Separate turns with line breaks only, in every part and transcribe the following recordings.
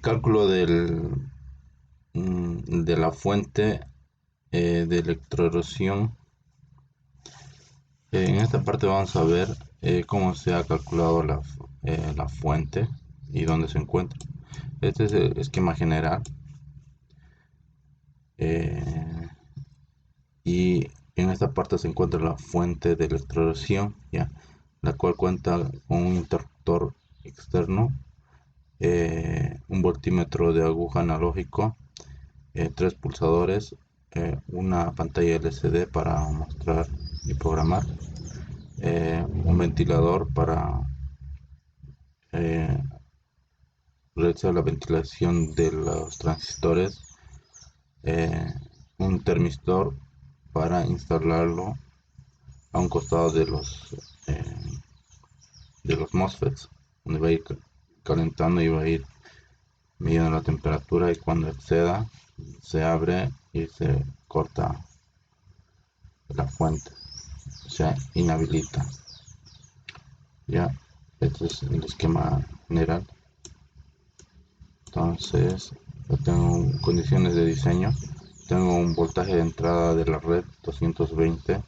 Cálculo de la fuente de electroerosión. En esta parte vamos a ver cómo se ha calculado la fuente y dónde se encuentra. Este es el esquema general. eh, y en esta parte se encuentra la fuente de electroerosión, ¿ya? La cual cuenta con un interruptor externo, un voltímetro de aguja analógico, tres pulsadores, una pantalla LCD para mostrar y programar, un ventilador para eh, realizar la ventilación de los transistores, eh, un termistor para instalarlo a un costado de los MOSFETs, donde va a ir calentando y va a ir midiendo la temperatura, y cuando exceda se abre y se corta la fuente, o sea, inhabilita. Ya, este es el esquema general. Entonces, yo tengo condiciones de diseño. Tengo un voltaje de entrada de la red 220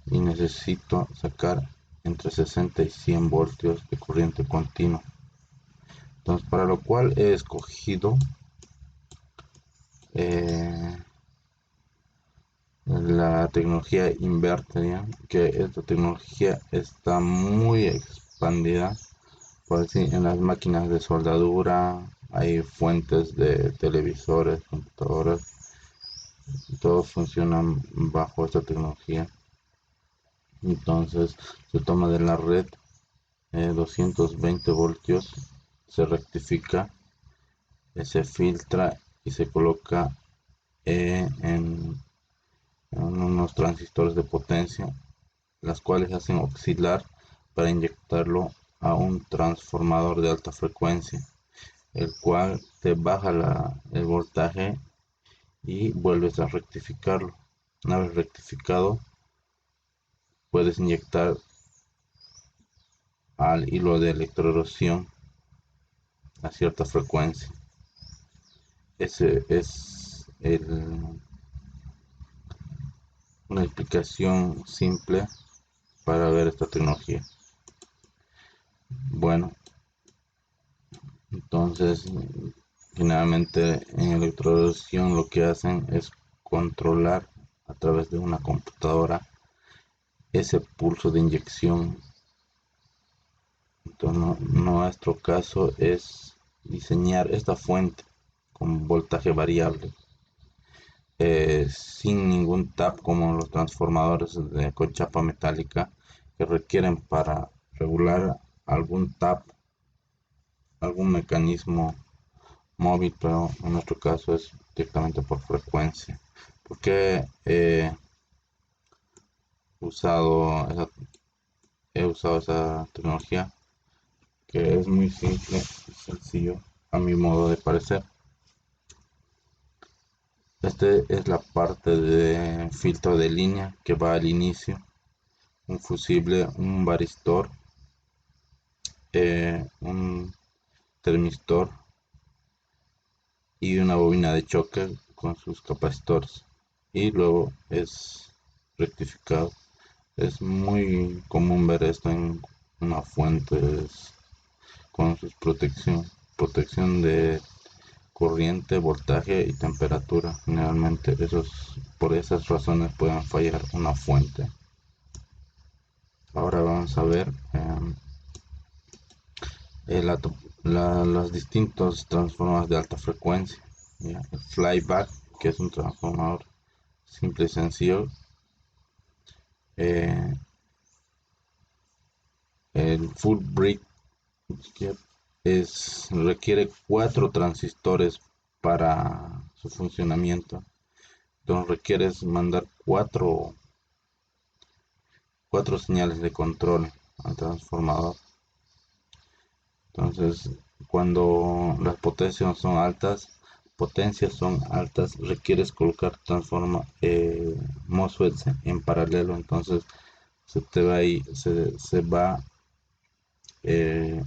y necesito sacar entre 60 y 100 voltios de corriente continua. Entonces, para lo cual he escogido eh, la tecnología inverter, ¿ya? Que esta tecnología está muy expandida. Por así, en las máquinas de soldadura hay fuentes de televisores, computadoras, todos funcionan bajo esta tecnología. Entonces se toma de la red 220 voltios, se rectifica, se filtra y se coloca en unos transistores de potencia, las cuales hacen oscilar para inyectarlo a un transformador de alta frecuencia, el cual te baja el voltaje y vuelves a rectificarlo. Una vez rectificado, puedes inyectar al hilo de electroerosión a cierta frecuencia. Ese es una explicación simple para ver esta tecnología. Bueno, entonces generalmente en electroerosión lo que hacen es controlar a través de una computadora ese pulso de inyección. Entonces, nuestro caso es diseñar esta fuente con voltaje variable, sin ningún tap como los transformadores con chapa metálica, que requieren para regular algún tap, algún mecanismo móvil, pero en nuestro caso es directamente por frecuencia. Porque usado esa, he usado esa tecnología, que es muy simple y sencillo a mi modo de parecer. Este es la parte de filtro de línea que va al inicio, un fusible, un varistor, un termistor y una bobina de choque con sus capacitores. Y luego es rectificado. Es muy común ver esto en una fuente con sus protección de corriente, voltaje y temperatura. Generalmente por esas razones pueden fallar una fuente. Ahora vamos a ver la los distintos transformadores de alta frecuencia. ¿Ya? El flyback, que es un transformador simple y sencillo. eh, el full bridge, que requiere cuatro transistores para su funcionamiento. Entonces requieres mandar cuatro señales de control al transformador. Entonces, cuando las potencias son altas, requieres colocar MOSFETs en paralelo. Entonces, se te va ahí, se va, eh,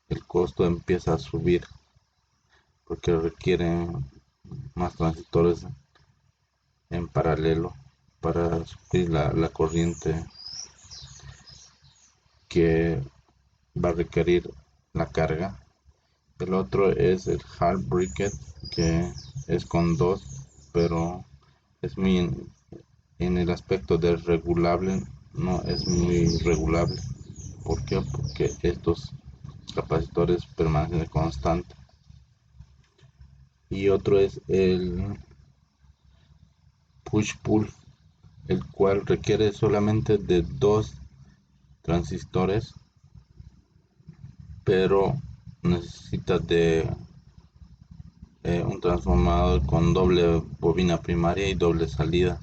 el costo empieza a subir. porque requiere más transistores en paralelo para suplir la corriente que va a requerir la carga. El otro es el hard briquet, que es con dos, pero es muy en el aspecto de regulable, no es muy regulable. ¿Por qué? Porque estos capacitores permanecen constantes. Y otro es el push pull, el cual requiere solamente de dos transistores, pero necesita de un transformador con doble bobina primaria y doble salida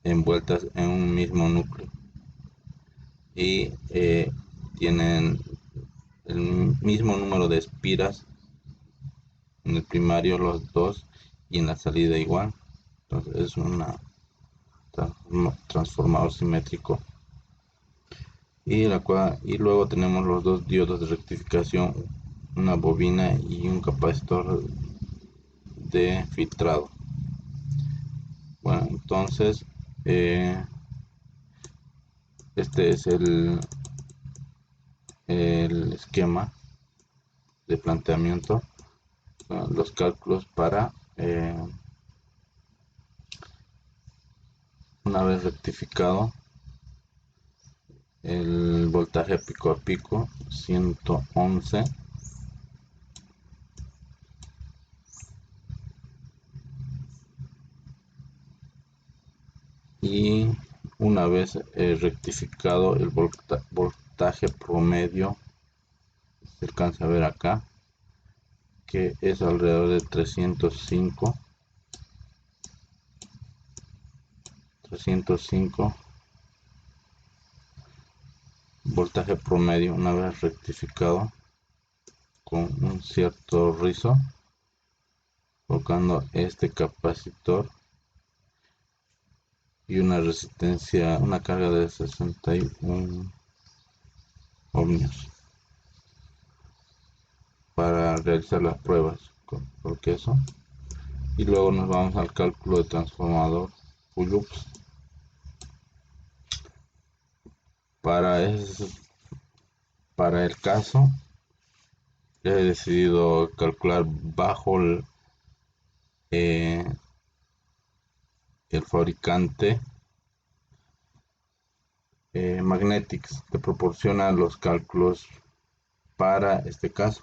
envueltas en un mismo núcleo, y tienen el mismo número de espiras en el primario los dos y en la salida igual. Entonces es un transformador simétrico. Y luego tenemos los dos diodos de rectificación, una bobina y un capacitor de filtrado. Bueno, entonces este es el esquema de planteamiento, los cálculos para una vez rectificado el voltaje pico a pico 111, y una vez rectificado el voltaje promedio, se alcanza a ver acá que es alrededor de 305 voltaje promedio una vez rectificado con un cierto rizo, colocando este capacitor y una resistencia, una carga de 61 ohmios para realizar las pruebas por queso. Y luego nos vamos al cálculo de transformador pull-ups. Para el caso, he decidido calcular bajo eh, el fabricante. Magnetics te proporciona los cálculos para este caso.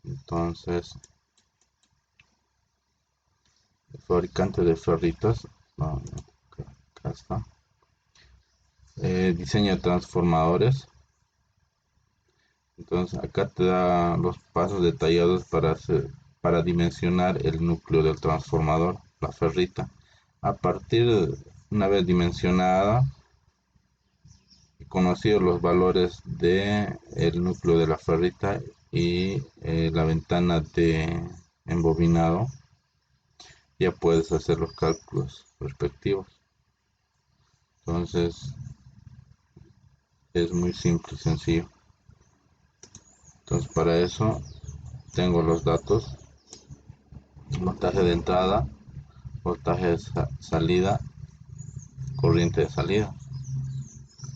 Entonces, el fabricante de ferritas, no, acá está. Diseño de transformadores. Entonces acá te da los pasos detallados para dimensionar el núcleo del transformador, la ferrita. A partir de una vez dimensionada y conocidos los valores de el núcleo de la ferrita y la ventana de embobinado, ya puedes hacer los cálculos respectivos. Entonces es muy simple y sencillo. Entonces para eso tengo los datos: voltaje de entrada, voltaje de salida, corriente de salida,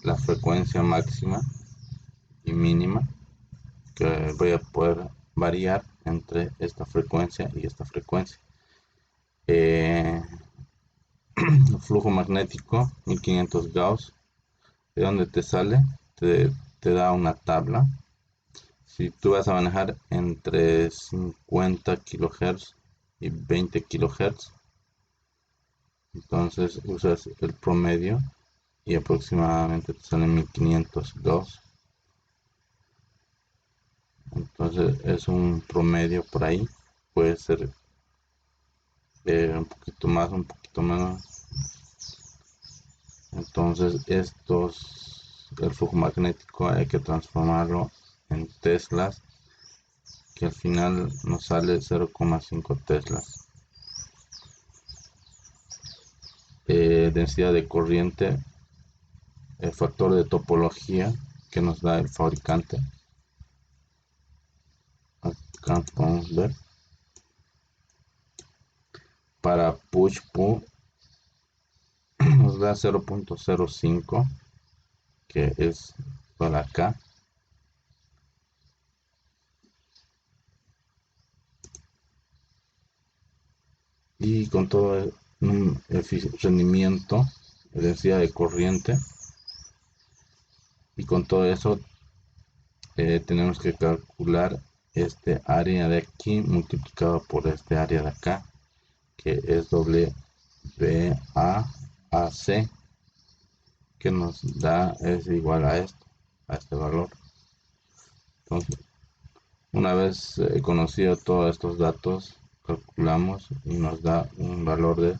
la frecuencia máxima y mínima, que voy a poder variar entre esta frecuencia y esta frecuencia. El flujo magnético 1500 Gauss, de donde te sale, te da una tabla. Si tú vas a manejar entre 50 kHz y 20 kHz, entonces usas el promedio y aproximadamente te salen 1500 Gauss. Entonces es un promedio por ahí, puede ser un poquito más, un poquito menos. Entonces el flujo magnético hay que transformarlo en teslas, que al final nos sale 0,5 teslas. Densidad de corriente, el factor de topología que nos da el fabricante, acá podemos ver para push pull nos da 0.05, que es para acá, y con todo un rendimiento, densidad de corriente, y con todo eso tenemos que calcular este área de aquí multiplicado por este área de acá, que es WAAC, que nos da, es igual a esto, a este valor. Entonces, una vez conocido todos estos datos, calculamos y nos da un valor de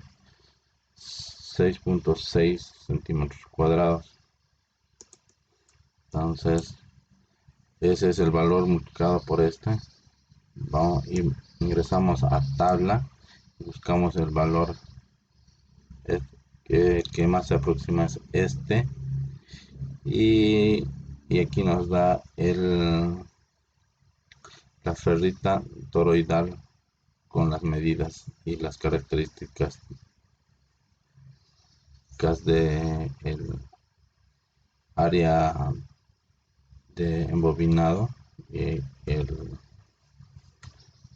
6.6 centímetros cuadrados. Entonces, ese es el valor multiplicado por este. Vamos y ingresamos a tabla y buscamos el valor que más se aproxima es este. Y aquí nos da la ferrita toroidal con las medidas y las características de el área de embobinado y el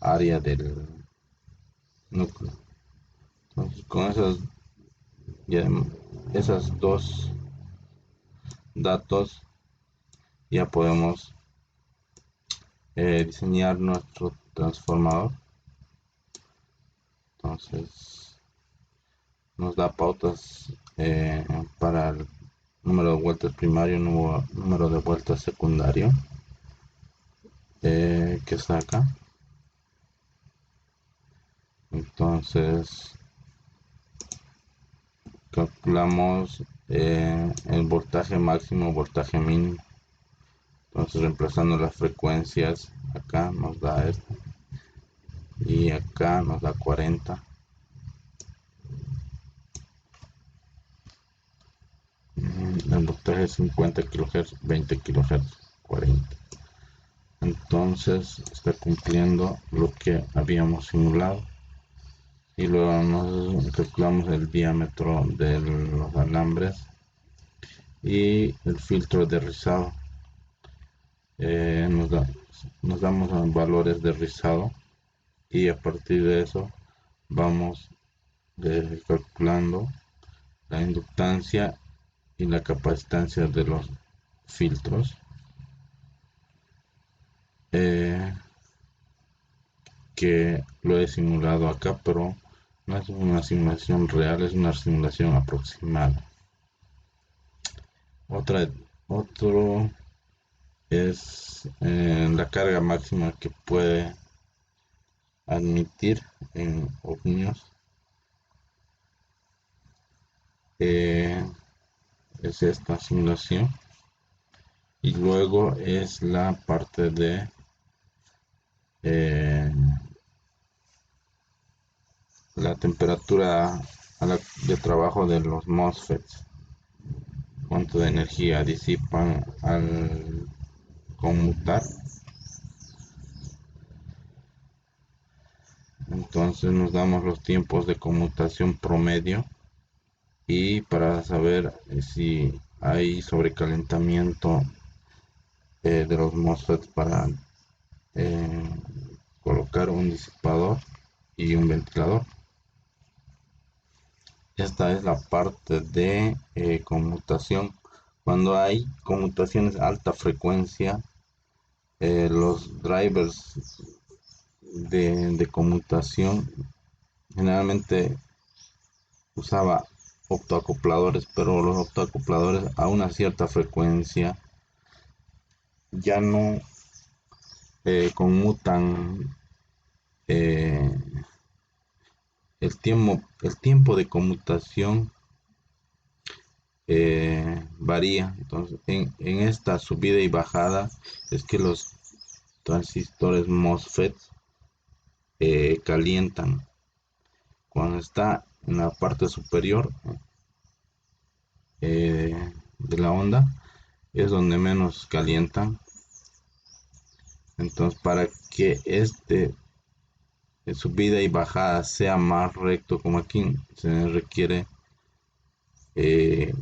área del núcleo. Entonces, con esas dos datos ya podemos diseñar nuestro transformador. Entonces nos da pautas para el número de vueltas primario, número de vueltas secundario, que está acá. Entonces calculamos el voltaje máximo, voltaje mínimo. Entonces reemplazando las frecuencias, acá nos da esto y acá nos da 40. El voltaje es 50 kHz, 20 kHz, 40. Entonces está cumpliendo lo que habíamos simulado. Y luego nos calculamos el diámetro de los alambres y el filtro de rizado. Nos damos valores de rizado y a partir de eso vamos calculando la inductancia y la capacitancia de los filtros, eh, que lo he simulado acá, pero no es una simulación real, es una simulación aproximada. Otro es la carga máxima que puede admitir en ohmios. Es esta simulación. Y luego es la parte de eh, la temperatura de trabajo de los MOSFETs, cuánto de energía disipan al conmutar. Entonces nos damos los tiempos de conmutación promedio y para saber si hay sobrecalentamiento de los MOSFETs para eh, colocar un disipador y un ventilador. Esta es la parte de conmutación. Cuando hay conmutaciones alta frecuencia, los drivers de conmutación generalmente usaba optoacopladores, pero los optoacopladores a una cierta frecuencia ya no conmutan. eh, el tiempo de conmutación varía. Entonces, en esta subida y bajada es que los transistores MOSFET calientan. Cuando está en la parte superior de la onda es donde menos calientan, Entonces, para que subida y bajada sea más recto como aquí, se requiere eh,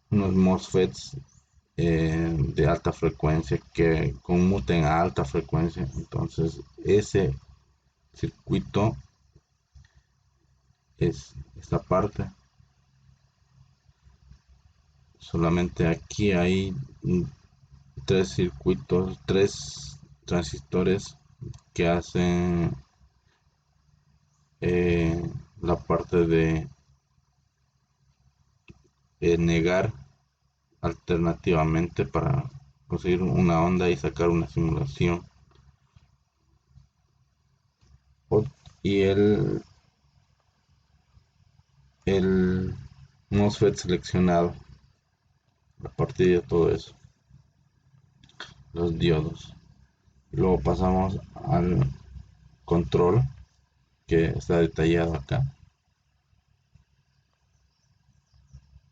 unos MOSFETs de alta frecuencia que conmuten a alta frecuencia. Entonces, ese circuito es esta parte. Solamente aquí hay tres circuitos, tres transistores que hacen eh, la parte de negar alternativamente para conseguir una onda y sacar una simulación. Y el MOSFET seleccionado a partir de todo eso, los diodos. Luego pasamos al control que está detallado acá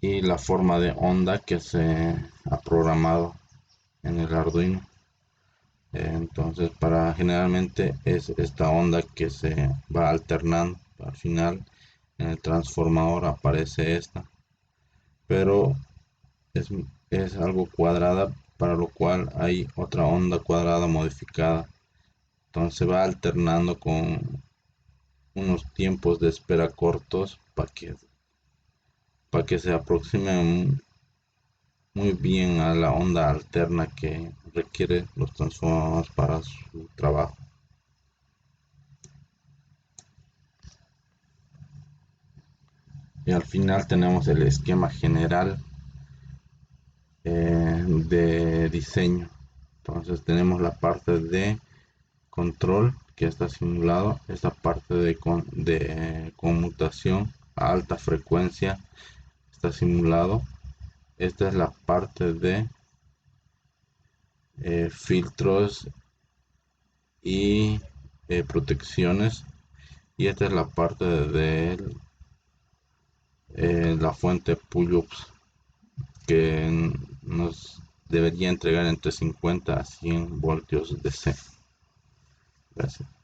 y la forma de onda que se ha programado en el Arduino. Entonces, para generalmente es esta onda que se va alternando. Al final, en el transformador aparece esta, pero es, es algo cuadrada, para lo cual hay otra onda cuadrada modificada. Entonces, se va alternando con unos tiempos de espera cortos para que se aproximen muy bien a la onda alterna que requiere los transformadores para su trabajo. Y al final tenemos el esquema general de diseño. Entonces tenemos la parte de control que está simulado, esta parte de conmutación a alta frecuencia está simulado. Esta es la parte de filtros y protecciones, y esta es la parte de la fuente pull-ups que nos debería entregar entre 50 a 100 voltios DC. Gracias.